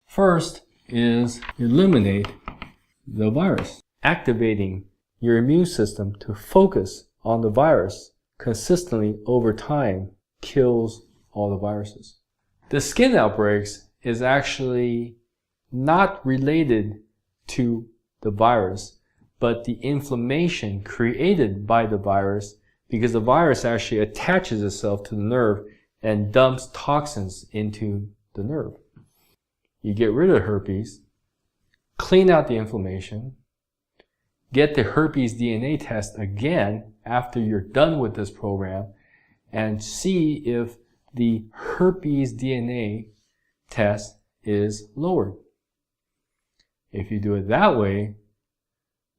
First is eliminate the virus. Activating your immune system to focus on the virus consistently over time kills all the viruses. The skin outbreaks is actually not related to the virus, but the inflammation created by the virus, because the virus actually attaches itself to the nerve and dumps toxins into the nerve. You get rid of herpes, clean out the inflammation, get the herpes DNA test again after you're done with this program, and see if the herpes DNA test is lowered. If you do it that way,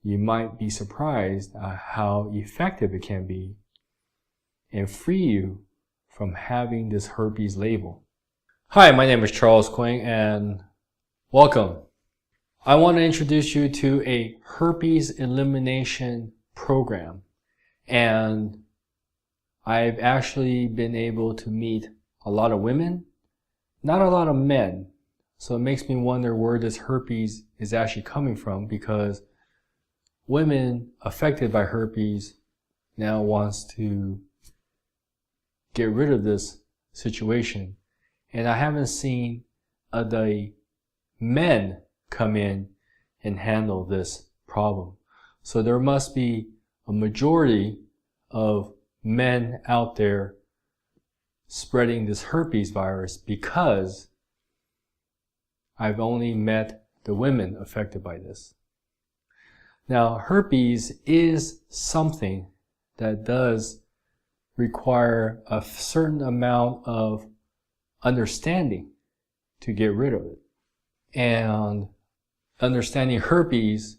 you might be surprised at how effective it can be and free you from having this herpes label. Hi, my name is Charles Quang and welcome. I want to introduce you to a herpes elimination program, and I've actually been able to meet a lot of women, not a lot of men. So it makes me wonder where this herpes is actually coming from, because women affected by herpes now wants to get rid of this situation. And I haven't seen the men come in and handle this problem. So there must be a majority of men out there spreading this herpes virus, because I've only met the women affected by this. Now, herpes is something that does require a certain amount of understanding to get rid of it. And understanding herpes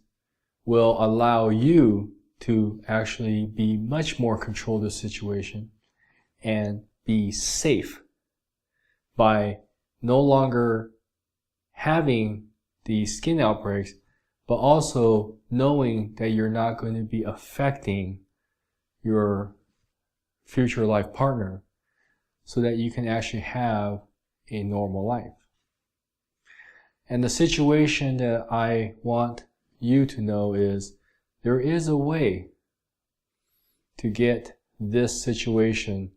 will allow you to actually be much more control of the situation and be safe by no longer having the skin outbreaks, but also knowing that you're not going to be affecting your future life partner, so that you can actually have a normal life. And the situation that I want you to know is there is a way to get this situation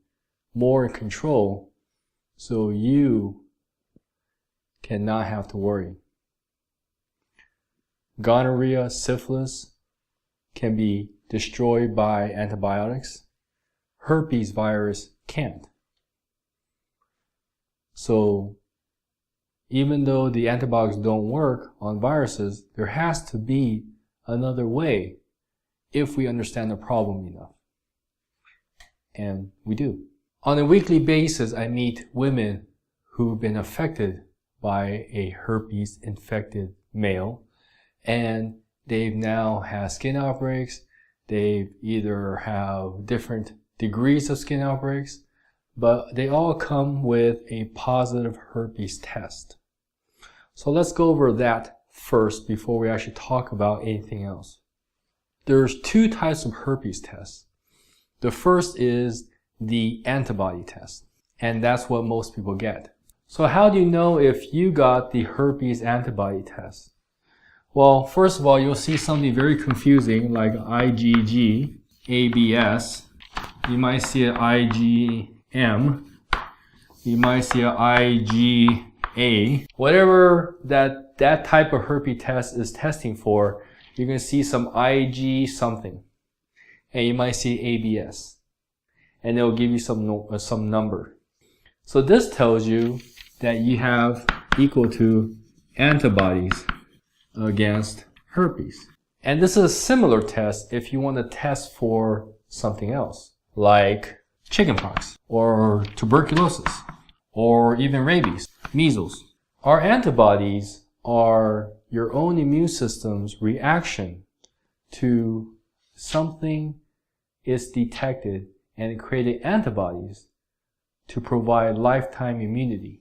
more in control, so you cannot have to worry. Gonorrhea, syphilis can be destroyed by antibiotics. Herpes virus can't. So even though the antibiotics don't work on viruses, there has to be another way if we understand the problem enough. And we do. On a weekly basis, I meet women who've been affected by a herpes infected male, and they've now had skin outbreaks. They either have different degrees of skin outbreaks, but they all come with a positive herpes test. So let's go over that first before we actually talk about anything else. There's two types of herpes tests. The first is the antibody test, and that's what most people get. So how do you know if you got the herpes antibody test? Well, first of all, you'll see something very confusing like IgG, ABS. You might see an IgM. You might see an IgA. Whatever that type of herpes test is testing for, you're going to see some Ig something. And you might see ABS. And it'll give you some number. So this tells you that you have equal to antibodies against herpes. And this is a similar test if you want to test for something else, like chickenpox, or tuberculosis, or even rabies, measles. Our antibodies are your own immune system's reaction to something is detected and creating antibodies to provide lifetime immunity.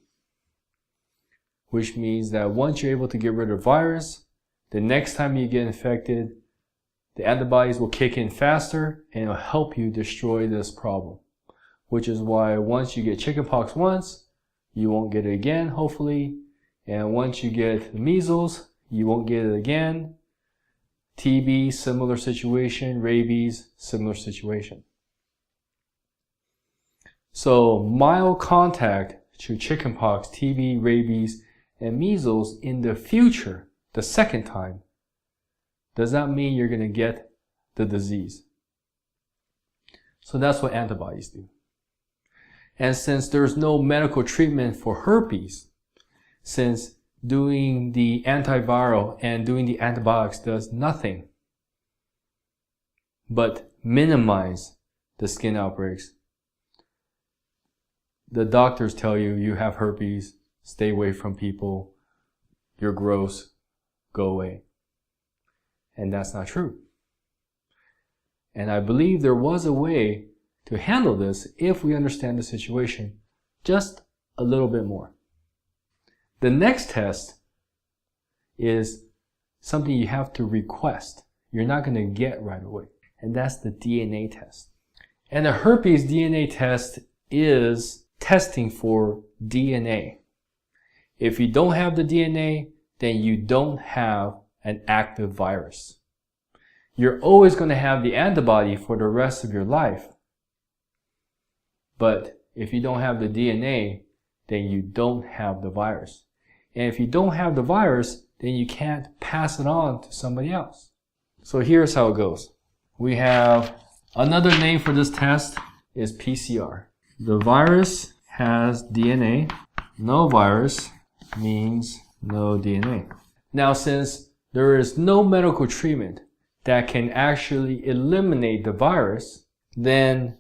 Which means that once you're able to get rid of virus, the next time you get infected, the antibodies will kick in faster and it'll help you destroy this problem. Which is why once you get chickenpox once, you won't get it again, hopefully, And once you get measles, you won't get it again. TB, similar situation. Rabies, similar situation. So mild contact to chickenpox, TB, rabies, and measles in the future, the second time, does not mean you're going to get the disease. So that's what antibodies do. And since there's no medical treatment for herpes, since doing the antiviral and doing the antibiotics does nothing but minimize the skin outbreaks, the doctors tell you you have herpes, stay away from people, you're gross, go away. And that's not true. And I believe there was a way to handle this if we understand the situation just a little bit more. The next test is something you have to request. You're not going to get right away. And that's the DNA test. And the herpes DNA test is testing for DNA. If you don't have the DNA, then you don't have an active virus. You're always going to have the antibody for the rest of your life. But if you don't have the DNA, then you don't have the virus. And if you don't have the virus, then you can't pass it on to somebody else. So here's how it goes. We have another name for this test is PCR. The virus has DNA. No virus means no DNA. Now, since there is no medical treatment that can actually eliminate the virus, then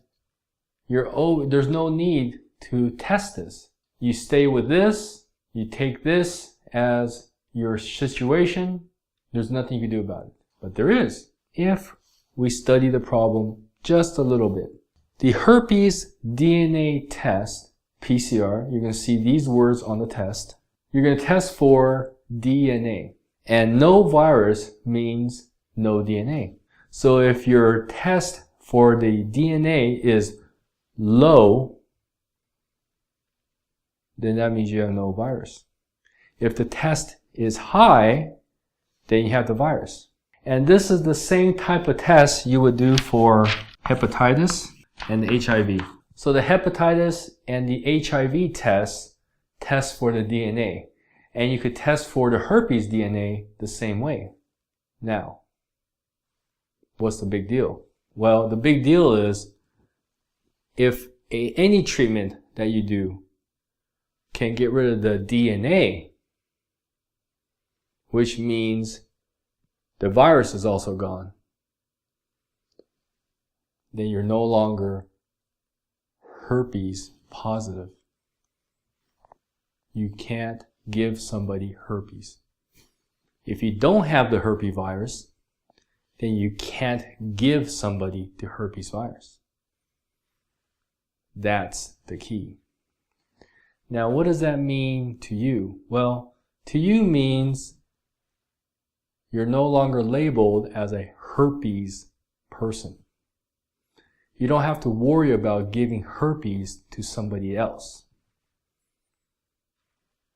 there's no need to test this. You stay with this, you take this as your situation, there's nothing you can do about it. But there is, if we study the problem just a little bit. The herpes DNA test, PCR, you're going to see these words on the test. You're going to test for DNA. And no virus means no DNA. So if your test for the DNA is low, then that means you have no virus. If the test is high, then you have the virus. And this is the same type of test you would do for hepatitis and HIV. So the hepatitis and the HIV test for the DNA. And you could test for the herpes DNA the same way. Now, what's the big deal? Well, the big deal is if any treatment that you do can get rid of the DNA, which means the virus is also gone, then you're no longer herpes positive. You can't give somebody herpes. If you don't have the herpes virus, then you can't give somebody the herpes virus. That's the key. Now, what does that mean to you? Well, to you means you're no longer labeled as a herpes person. You don't have to worry about giving herpes to somebody else.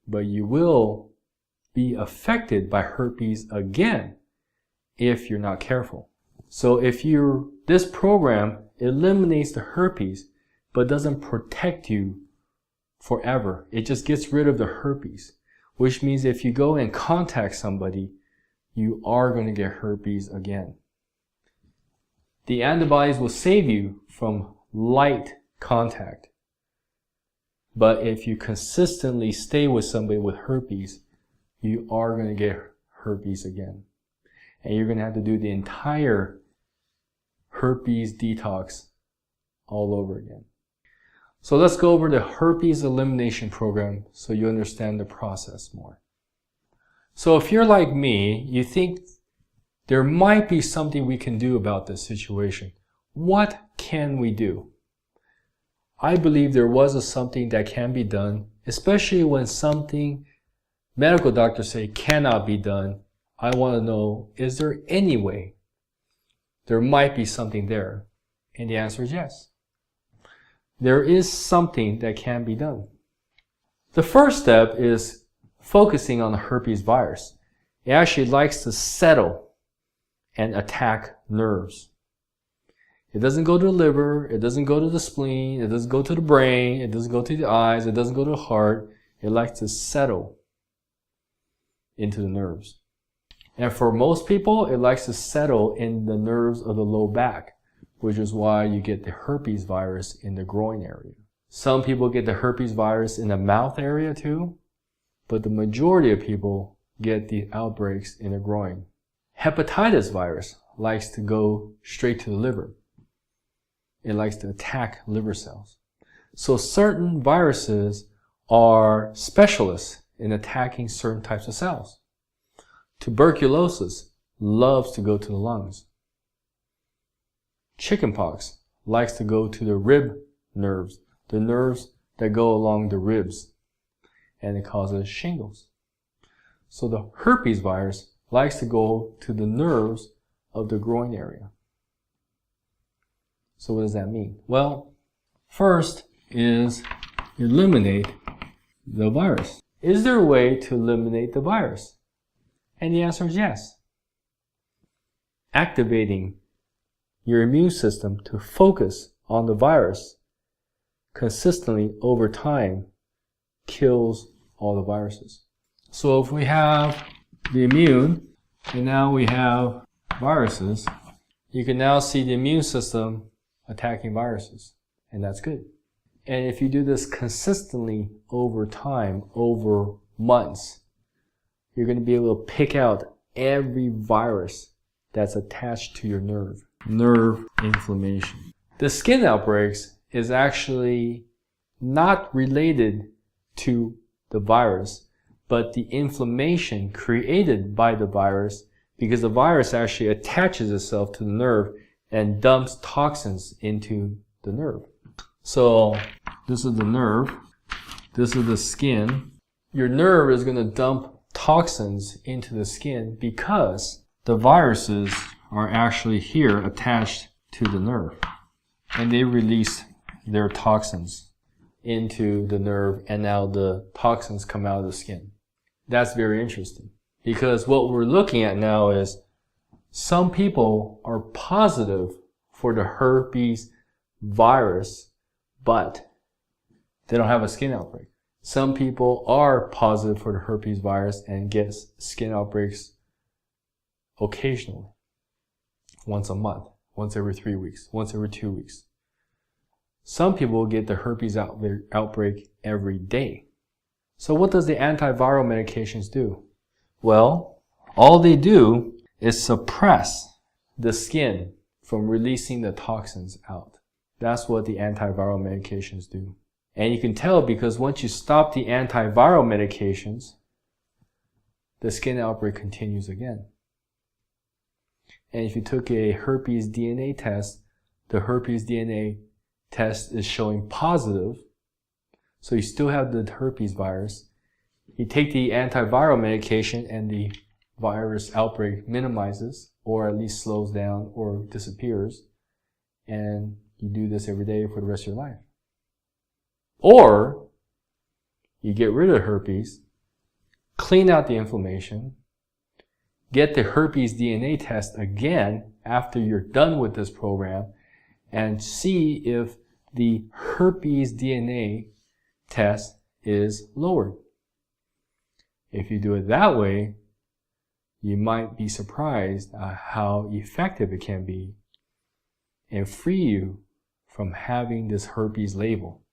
But you will be affected by herpes again if you're not careful. So if this program eliminates the herpes but doesn't protect you forever, it just gets rid of the herpes, which means if you go and contact somebody, you are going to get herpes again. The antibodies will save you from light contact. But if you consistently stay with somebody with herpes, you are going to get herpes again. And you're going to have to do the entire herpes detox all over again. So let's go over the herpes elimination program so you understand the process more. So if you're like me, you think there might be something we can do about this situation. What can we do? I believe there was something that can be done, especially when something medical doctors say cannot be done. I want to know, is there any way there might be something there? And the answer is yes. There is something that can be done. The first step is focusing on the herpes virus. It actually likes to settle and attack nerves. It doesn't go to the liver, it doesn't go to the spleen, it doesn't go to the brain, it doesn't go to the eyes, it doesn't go to the heart. It likes to settle into the nerves. And for most people, it likes to settle in the nerves of the low back, which is why you get the herpes virus in the groin area. Some people get the herpes virus in the mouth area too, but the majority of people get the outbreaks in the groin. Hepatitis virus likes to go straight to the liver. It likes to attack liver cells. So certain viruses are specialists in attacking certain types of cells. Tuberculosis loves to go to the lungs. Chickenpox likes to go to the rib nerves, the nerves that go along the ribs, and it causes shingles. So the herpes virus likes to go to the nerves of the groin area. So what does that mean? Well, first is eliminate the virus. Is there a way to eliminate the virus? And the answer is yes. Activating your immune system to focus on the virus consistently over time kills all the viruses. So if we have the immune and now we have viruses, you can now see the immune system attacking viruses, and that's good. And if you do this consistently over time, over months, you're going to be able to pick out every virus that's attached to your nerve inflammation. The skin outbreaks is actually not related to the virus, but the inflammation created by the virus, because the virus actually attaches itself to the nerve and dumps toxins into the nerve. So this is the nerve, this is the skin. Your nerve is going to dump toxins into the skin because the viruses are actually here attached to the nerve, and they release their toxins into the nerve, and now the toxins come out of the skin. That's very interesting, because what we're looking at now is some people are positive for the herpes virus, but they don't have a skin outbreak. Some people are positive for the herpes virus and get skin outbreaks occasionally. Once a month, once every 3 weeks, once every 2 weeks. Some people get the herpes outbreak every day. So what does the antiviral medications do? Well, all they do is suppress the skin from releasing the toxins out. That's what the antiviral medications do. And you can tell because once you stop the antiviral medications, the skin outbreak continues again. And if you took a herpes DNA test, the herpes DNA test is showing positive. So you still have the herpes virus. You take the antiviral medication and the virus outbreak minimizes, or at least slows down or disappears. And you do this every day for the rest of your life. Or you get rid of herpes, clean out the inflammation, get the herpes DNA test again after you're done with this program, and see if the herpes DNA test is lowered. If you do it that way, you might be surprised at how effective it can be and free you from having this herpes label.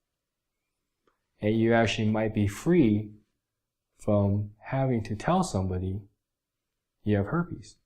And you actually might be free from having to tell somebody you have herpes.